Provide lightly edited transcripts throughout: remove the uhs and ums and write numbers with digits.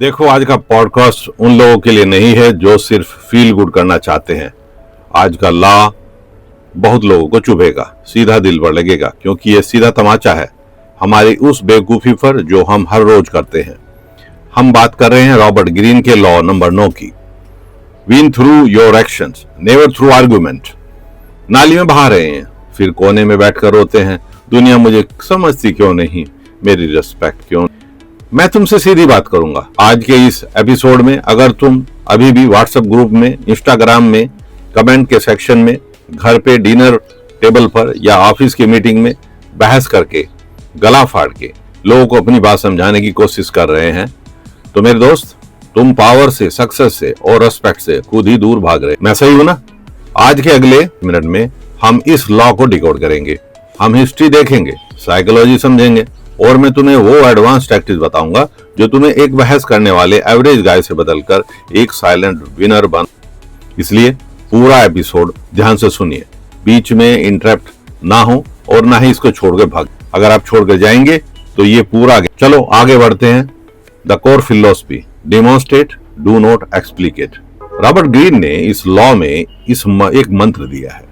देखो, आज का पॉडकास्ट उन लोगों के लिए नहीं है जो सिर्फ फील गुड करना चाहते हैं। आज का लॉ बहुत लोगों को चुभेगा, सीधा दिल पर लगेगा, क्योंकि ये सीधा तमाचा है हमारी उस बेवकूफी पर जो हम हर रोज करते हैं। हम बात कर रहे हैं रॉबर्ट ग्रीन के लॉ नंबर 9 की। Win through your actions, never through argument. नाली में बहा रहे हैं, फिर कोने में बैठकर रोते हैं, दुनिया मुझे समझती क्यों नहीं, मेरी रिस्पेक्ट क्यों। मैं तुमसे सीधी बात करूंगा आज के इस एपिसोड में। अगर तुम अभी भी व्हाट्सएप ग्रुप में, इंस्टाग्राम में, कमेंट के सेक्शन में, घर पे डिनर टेबल पर या ऑफिस की मीटिंग में बहस करके, गला फाड़ के लोगों को अपनी बात समझाने की कोशिश कर रहे हैं, तो मेरे दोस्त, तुम पावर से, सक्सेस से और रेस्पेक्ट से खुद ही दूर भाग रहे। मैं सही हूं ना? आज के अगले मिनट में हम इस लॉ को डिकोड करेंगे। हम हिस्ट्री देखेंगे, साइकोलॉजी समझेंगे और मैं तुम्हें वो एडवांस टैक्टिक्स बताऊंगा जो तुम्हें एक बहस करने वाले एवरेज गाय से बदलकर एक साइलेंट विनर बन। इसलिए पूरा एपिसोड ध्यान से सुनिए, बीच में इंटरप्ट ना हो और ना ही इसको छोड़कर भाग। अगर आप छोड़कर जाएंगे तो ये पूरा चलो आगे बढ़ते हैं। The core philosophy, demonstrate, do not explicate. Robert Greene ने इस लॉ में एक मंत्र दिया है,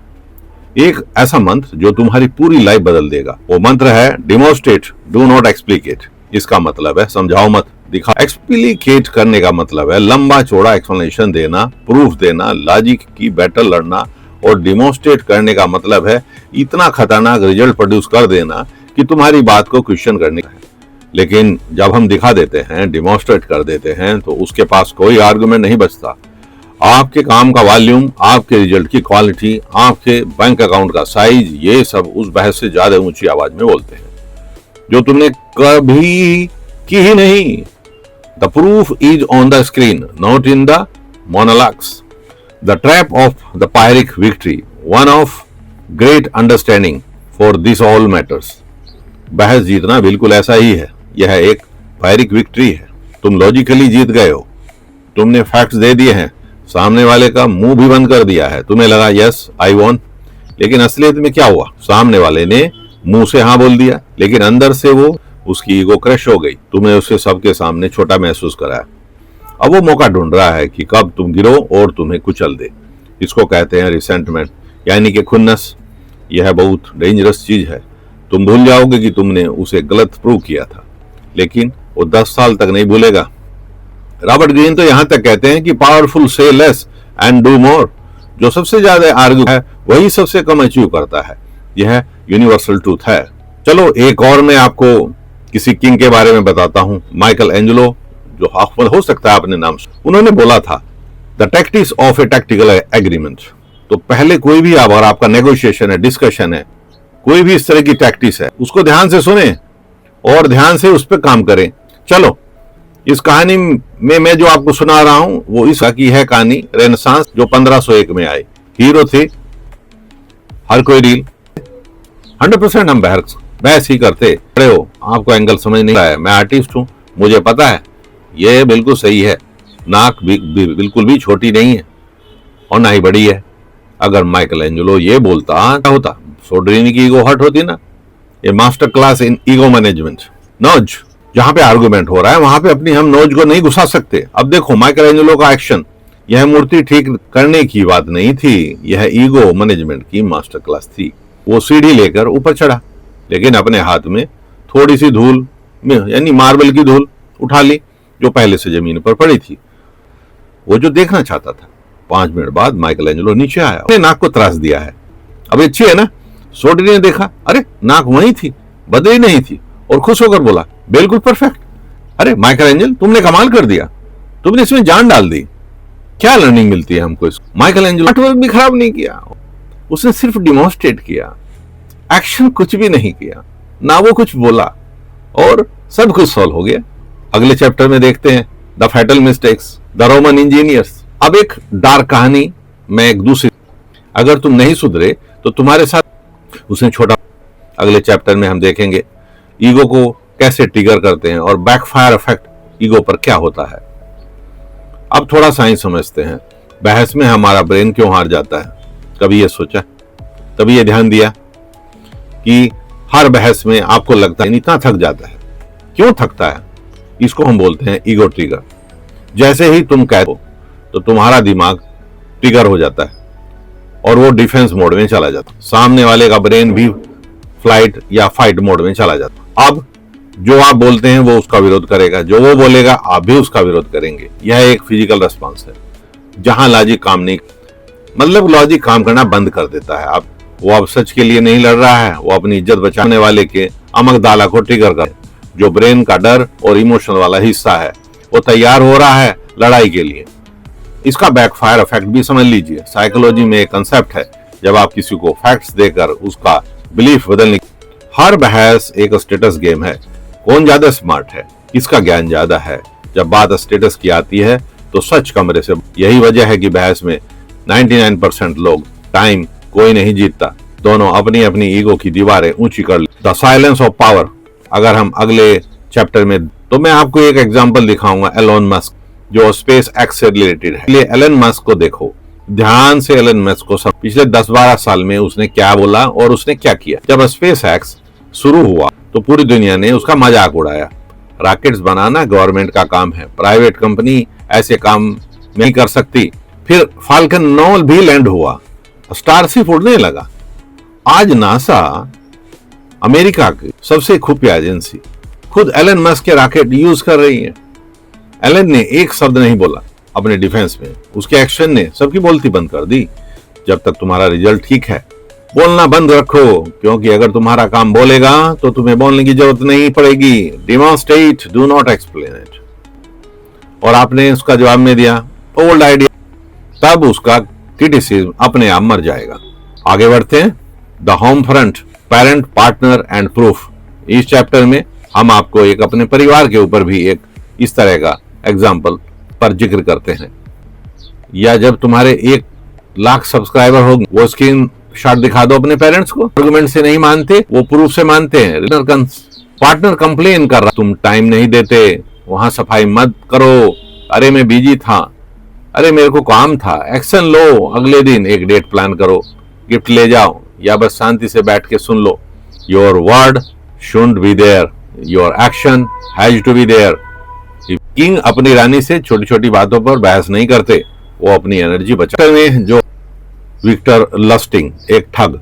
एक ऐसा मंत्र जो तुम्हारी पूरी लाइफ बदल देगा। वो मंत्र है डेमोन्स्ट्रेट, डू नॉट एक्सप्लिकेट। इसका मतलब है समझाओ मत, दिखाओ। एक्सप्लिकेट करने का मतलब है लंबा चौड़ा एक्सप्लेनेशन देना, प्रूफ देना, लॉजिक की बैटल लड़ना। और डेमोन्स्ट्रेट करने का मतलब है इतना खतरनाक रिजल्ट प्रोड्यूस कर देना कि तुम्हारी बात को क्वेश्चन करने का है। लेकिन जब हम दिखा देते हैं, डेमोन्स्ट्रेट कर देते हैं, तो उसके पास कोई आर्गुमेंट नहीं बचता। आपके काम का वॉल्यूम, आपके रिजल्ट की क्वालिटी, आपके बैंक अकाउंट का साइज, ये सब उस बहस से ज्यादा ऊंची आवाज में बोलते हैं जो तुमने कभी की ही नहीं। The proof is on the screen, not in the monologues. The trap of the पायरिक victory, one of great understanding for this all matters. बहस जीतना बिल्कुल ऐसा ही है, यह एक पायरिक विक्ट्री है। तुम लॉजिकली जीत गए हो, तुमने फैक्ट्स दे दिए हैं, सामने वाले का मुंह भी बंद कर दिया है, तुम्हें लगा यस आई वॉन। लेकिन असलियत में क्या हुआ? सामने वाले ने मुंह से हाँ बोल दिया, लेकिन अंदर से वो उसकी ईगो क्रश हो गई। तुम्हें उसे सबके सामने छोटा महसूस कराया। अब वो मौका ढूंढ रहा है कि कब तुम गिरो और तुम्हें कुचल दे। इसको कहते हैं रिसेंटमेंट, यानी कि खुन्नस। यह बहुत डेंजरस चीज है। तुम भूल जाओगे कि तुमने उसे गलत प्रूव किया था, लेकिन वो 10 साल तक नहीं भूलेगा। रॉबर्ट ग्रीन तो यहां तक कहते हैं कि पावरफुल से लेस एंड डू मोर। जो सबसे ज्यादा आर्ग्यू है वही सबसे कम अचीव करता है। यह यूनिवर्सल ट्रूथ है। चलो एक और मैं आपको किसी किंग के बारे में बताता हूं, माइकल एंजेलो, जो हो सकता है आपने नाम सुना। उन्होंने बोला था the tactics of A tactical agreement. तो पहले कोई भी अगर आपका नेगोशिएशन है, डिस्कशन है, कोई भी इस तरह की टैक्टिक्स है, उसको ध्यान से सुने और ध्यान से उस पर काम करें। चलो, इस कहानी में मैं जो आपको सुना रहा हूं वो इस की है कहानी रेनेसांस, जो 1501 में आई। हीरो थे, हर कोई डील 100% हम बहस ही करते खड़े हो। आपको एंगल समझ नहीं आया, मैं आर्टिस्ट हूं, मुझे पता है ये बिल्कुल सही है। नाक बिल्कुल भी छोटी नहीं है और ना ही बड़ी है। अगर माइकल एंजेलो ये बोलता क्या होता? सोड्रिनी की ईगो हर्ट होती ना। ये master class in ego management. नोज, जहां पे आर्गुमेंट हो रहा है वहां पे अपनी हम नोज को नहीं घुसा सकते। अब देखो माइकल एंजेलो का एक्शन, यह मूर्ति ठीक करने की बात नहीं थी, यह ईगो मैनेजमेंट की मास्टर क्लास थी। वो सीढ़ी लेकर ऊपर चढ़ा, लेकिन अपने हाथ में थोड़ी सी धूल, यानी मार्बल की धूल उठा ली जो पहले से जमीन पर पड़ी थी। वो जो देखना चाहता था। 5 मिनट बाद माइकल एंजेलो नीचे आया, अपने नाक को त्रास दिया है। अब अच्छी है ना? सोड्रिनी ने देखा, अरे नाक वहीं थी, बदली नहीं थी, और खुश होकर बोला बिल्कुल परफेक्ट। अरे माइकल एंजेल, तुमने कमाल कर दिया, तुमने इसमें जान डाल दी। क्या लर्निंग मिलती है हमको इसको? माइकल एंजेल आर्टवर्क भी खराब नहीं किया, उसने सिर्फ डिमोन्स्ट्रेट किया, एक्शन कुछ भी नहीं किया, ना वो कुछ बोला, और सब कुछ सॉल्व हो गया। अगले चैप्टर में देखते हैं the fatal mistakes, the Roman engineers. अब एक डार्क कहानी में एक दूसरी, अगर तुम नहीं सुधरे तो तुम्हारे साथ उसने छोटा। अगले चैप्टर में हम देखेंगे ईगो को कैसे ट्रिगर करते हैं और बैकफायर इफेक्ट ईगो पर क्या होता है। अब थोड़ा साइंस समझते हैं। बहस में हमारा ब्रेन क्यों हार जाता है? कभी ये सोचा, कभी ये ध्यान दिया कि हर बहस में आपको लगता है इतना थक जाता है? क्यों थकता है? इसको हम बोलते हैं ईगो ट्रिगर। जैसे ही तुम कहते हो तो तुम्हारा दिमाग ट्रिगर हो जाता है और वो डिफेंस मोड में चला जाता है। सामने वाले का ब्रेन भी फ्लाइट या फाइट मोड में चला जाता है। अब जो आप बोलते हैं वो उसका विरोध करेगा, जो वो बोलेगा आप भी उसका विरोध करेंगे। यह एक फिजिकल रिस्पॉन्स है जहां लॉजिक काम नहीं, मतलब लॉजिक काम करना बंद कर देता है। वो अब सच के लिए नहीं लड़ रहा है, वो अपनी इज्जत बचाने वाले के अमकदाला को ट्रिगर कर, जो ब्रेन का डर और इमोशनल वाला हिस्सा है वो तैयार हो रहा है लड़ाई के लिए। इसका बैकफायर इफेक्ट भी समझ लीजिए। साइकोलॉजी में एक कंसेप्ट है, जब आप किसी को फैक्ट्स देकर उसका बिलीफ बदलने, हर बहस एक स्टेटस गेम है। कौन ज्यादा स्मार्ट है, किसका ज्ञान ज्यादा है। जब बात स्टेटस की आती है तो सच कमरे से, यही वजह है कि बहस में 99% लोग टाइम कोई नहीं जीतता, दोनों अपनी अपनी ईगो की दीवारें ऊंची कर ली। द साइलेंस ऑफ पावर, अगर हम अगले चैप्टर में, तो मैं आपको एक एग्जांपल दिखाऊंगा एलोन मस्क, जो स्पेस एक्स से रिलेटेड है। इसलिए एलन मस्क को देखो ध्यान से, एलन मस्क को सब पिछले 10-12 साल में उसने क्या बोला और उसने क्या किया। जब स्पेस एक्स शुरू हुआ तो पूरी दुनिया ने उसका मजाक उड़ाया। रॉकेट्स बनाना गवर्नमेंट का काम है, प्राइवेट कंपनी ऐसे काम नहीं कर सकती। फिर फाल्कन 9 भी लैंड हुआ, स्टारशिप उड़ने लगा। आज नासा, अमेरिका की सबसे खुफिया एजेंसी, खुद एलन मस्क के रॉकेट यूज कर रही है। एलन ने एक शब्द नहीं बोला अपने डिफेंस में, उसके एक्शन ने सबकी बोलती बंद कर दी। जब तक तुम्हारा रिजल्ट ठीक है बोलना बंद रखो, क्योंकि अगर तुम्हारा काम बोलेगा तो तुम्हें बोलने की जरूरत नहीं पड़ेगी। Demonstrate, do not explain it. और आपने उसका जवाब में दिया ओल्ड आइडिया, तब उसका क्रिटिसिज्म अपने आप मर जाएगा। आगे बढ़ते हैं। The home front, parent, partner and proof. इस चैप्टर में हम आपको एक अपने परिवार के ऊपर भी एक इस तरह का एग्जाम्पल पर जिक्र करते हैं। या जब तुम्हारे 1 लाख सब्सक्राइबर होंगे, वो स्क्रीन शॉट दिखा दो अपने पेरेंट्स को। आर्गुमेंट से नहीं मानते, वो प्रूफ से मानते हैं। पार्टनर कंप्लेन कर रहा, तुम टाइम नहीं देते, वहां सफाई मत करो, अरे मैं बिजी था, अरे मेरे को काम था। एक्शन लो, अगले दिन एक डेट प्लान करो, गिफ्ट ले जाओ, या बस शांति से बैठ के सुन लो। Your word should be there, your action has to be there. King अपनी रानी से छोटी छोटी बातों पर बहस नहीं करते, वो अपनी एनर्जी बचाते में। जो विक्टर लस्टिंग, एक ठग,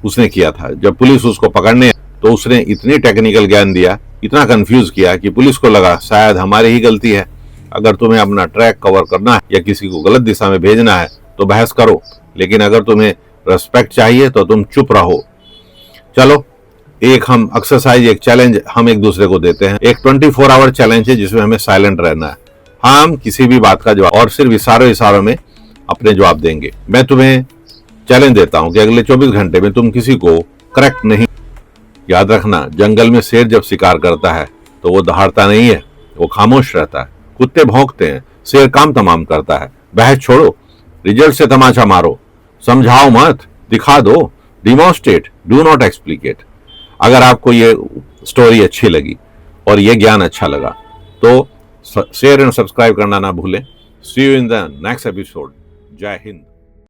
उसने किया था, जब पुलिस उसको पकड़ने तो उसने इतनी टेक्निकल ज्ञान दिया, इतना कंफ्यूज किया कि पुलिस को लगा शायद हमारी ही गलती है। अगर तुम्हें अपना ट्रैक कवर करना है या किसी को गलत दिशा में भेजना है तो बहस करो, लेकिन अगर तुम्हें रिस्पेक्ट चाहिए तो तुम चुप रहो। चलो एक हम एक्सरसाइज, एक चैलेंज हम एक दूसरे को देते हैं। एक 24 आवर चैलेंज है जिसमें हमें साइलेंट रहना है। हम किसी भी बात का जवाब और सिर्फ इशारों में अपने जवाब देंगे। मैं तुम्हें चैलेंज देता हूं कि अगले 24 घंटे में तुम किसी को करेक्ट नहीं। याद रखना, जंगल में शेर जब शिकार करता है तो वो दहाड़ता नहीं है, वो खामोश रहता है। कुत्ते भौंकते हैं, शेर काम तमाम करता है। बहस छोड़ो, रिजल्ट से तमाचा मारो, समझाओ मत, दिखा दो। Demonstrate, do not explicate. अगर आपको ये स्टोरी अच्छी लगी और ये ज्ञान अच्छा लगा तो शेयर एंड सब्सक्राइब करना ना भूलें। See you in the next episode. जय हिंद।